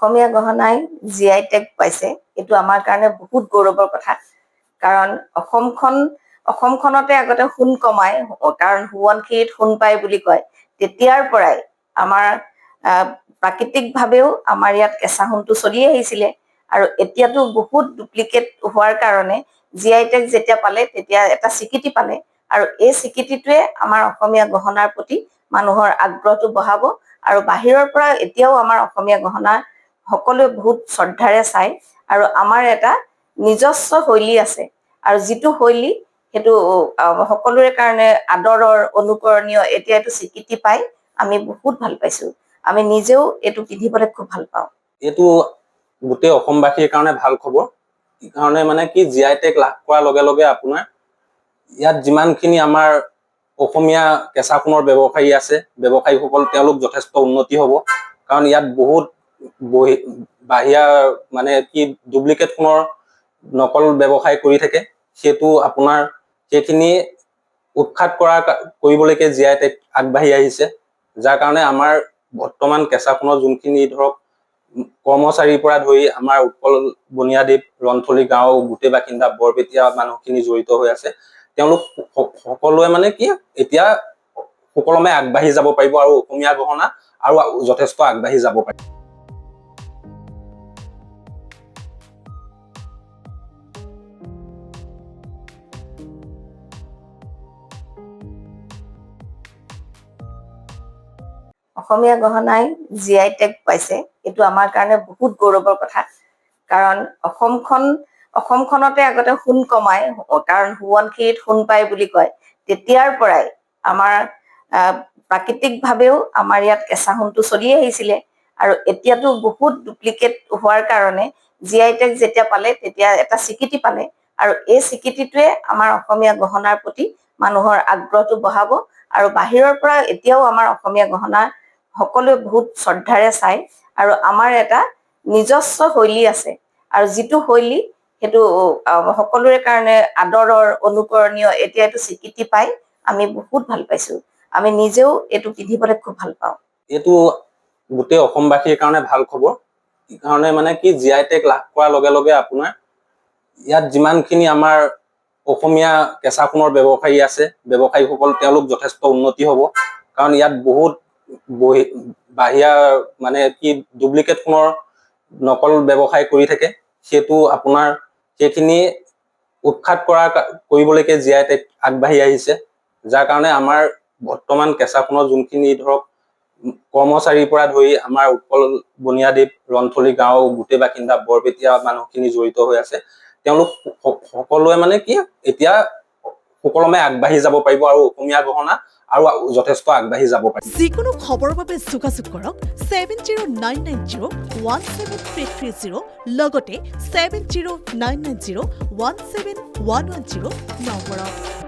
অসমীয়া গহনাই GI tag পাইছে, এইটো আমাৰ কাৰণে বহুত গৌৰৱৰ কথা। কাৰণ অসমখনতে আগতে সোণ কমাই, কাৰণ সোৱণশিৰিত সোণ পায় বুলি কয়। তেতিয়াৰ পৰাই আমাৰ প্ৰাকৃতিকভাৱেও আমাৰ ইয়াত কেঁচা সোণটো চলি আহিছিলে, আৰু এতিয়াতো বহুত ডুপ্লিকেট হোৱাৰ কাৰণে জিআই টেগ যেতিয়া পালে তেতিয়া এটা স্বীকৃতি পালে, আৰু এই স্বীকৃতিটোৱে আমাৰ অসমীয়া গহনাৰ প্ৰতি মানুহৰ আগ্ৰহটো বঢ়াব। আৰু বাহিৰৰ পৰা এতিয়াও আমাৰ অসমীয়া গহনা সকলোৱে বহুত শ্ৰদ্ধাৰে চায়, আৰু আমাৰ এটা নিজস্ব শৈলী আছে, আৰু যিটো শৈলী সেইটো সকলোৰে কাৰণে আদৰৰ অনুকৰণীয়। এতিয়া এইটো স্বীকৃতি পাই আমি বহুত ভাল পাইছো, আমি নিজেও এইটো পিন্ধিবলৈ খুব ভাল পাওঁ। এইটো গোটেই অসমবাসীৰ কাৰণে ভাল খবৰ। কাৰণে মানে কি জিআই টেগ লাভ কৰাৰ লগে লগে আপোনাৰ ইয়াত যিমানখিনি আমাৰ অসমীয়া কেঁচা সোণৰ ব্যৱসায়ী আছে, ব্যৱসায়ীসকল তেওঁলোক যথেষ্ট উন্নতি হ'ব। কাৰণ ইয়াত বহুত বাহিৰা মানে কি ডুপ্লিকেট সোণৰ নকল ব্যৱসায় কৰি থাকে, সেইটো আপোনাৰ সেইখিনি উৎখাত কৰিবলৈকে জিআই টেগ আগবাঢ়ি আহিছে। যাৰ কাৰণে আমাৰ বৰ্তমান কেঁচা সোণৰ যোনখিনি ধৰক কৰ্মচাৰীৰ পৰা ধৰি আমাৰ উৎকল বনিয়াদ্বীপ ৰন্থলী গাঁও গোটেই বাসিন্দা বৰপেটীয়া মানুহখিনি জড়িত হৈ আছে, তেওঁলোক সকলোৱে মানে কি এতিয়া সুকলমে আগবাঢ়ি যাব পাৰিব, আৰু অসমীয়া গহনা আৰু যথেষ্ট আগবাঢ়ি যাব পাৰিব। অসমীয়া গহনাই জিআই টেগ পাইছে, এইটো আমাৰ কাৰণে বহুত গৌৰৱৰ কথা। কাৰণ অসমখনতে আগতে সোণ কমাই, কাৰণ সোৱণশিৰিত সোণ পায় বুলি কয়। তেতিয়াৰ পৰাই আমাৰ প্ৰাকৃতিকভাৱেও আমাৰ ইয়াত কেঁচা সোণটো চলি আহিছিলে, আৰু এতিয়াতো বহুত ডুপ্লিকেট হোৱাৰ কাৰণে জিআই টেগ যেতিয়া পালে তেতিয়া এটা স্বীকৃতি পালে, আৰু এই স্বীকৃতিটোৱে আমাৰ অসমীয়া গহনাৰ প্ৰতি মানুহৰ আগ্ৰহটো বঢ়াব। আৰু বাহিৰৰ পৰা এতিয়াও আমাৰ অসমীয়া গহনা সকলোৱে বহুত শ্ৰদ্ধাৰে চায়, আৰু আমাৰ এটা নিজস্ব শৈলী আছে, আৰু যিটো শৈলী সেইটো সকলোৰে কাৰণে আদৰৰ অনুকৰণীয়। এতিয়া এইটো স্বীকৃতি পাই আমি বহুত ভাল পাইছো, আমি নিজেও এইটো পিন্ধিবলৈ খুব ভাল পাওঁ। এইটো গোটেই অসমবাসীৰ কাৰণে ভাল খবৰ। কাৰণে মানে কি জিআই টেগ লাভ কৰাৰ লগে লগে আপোনাৰ ইয়াত যিমানখিনি আমাৰ অসমীয়া কেঁচা সোণৰ ব্যৱসায়ী আছে, ব্যৱসায়ীসকল তেওঁলোক যথেষ্ট উন্নতি হ'ব। কাৰণ ইয়াত বহুত বাহিৰা মানে কি ডুপ্লিকেট সোণৰ নকল ব্যৱসায় কৰি থাকে, সেইটো আপোনাৰ সেইখিনি উৎখাত কৰিবলৈকে জিআই টেগ আগবাঢ়ি আহিছে। যাৰ কাৰণে আমাৰ বৰ্তমান কেঁচা সোণৰ যোনখিনি ধৰক কৰ্মচাৰীৰ পৰা ধৰি আমাৰ উৎকল বনিয়াদ্বীপ ৰন্থলী গাঁও গোটেই বাসিন্দা বৰপেটীয়া মানুহখিনি জড়িত হৈ আছে, তেওঁলোক সকলোৱে মানে কি এতিয়া সুকলমে আগবাঢ়ি যাব পাৰিব, আৰু অসমীয়া গহনা আৰু যথেষ্ট আগবাঢ়ি যাব পাৰিব। যিকোনো খবৰৰ বাবে যোগাযোগ কৰক 7099017330 লগতে 7099017110 নম্বৰত।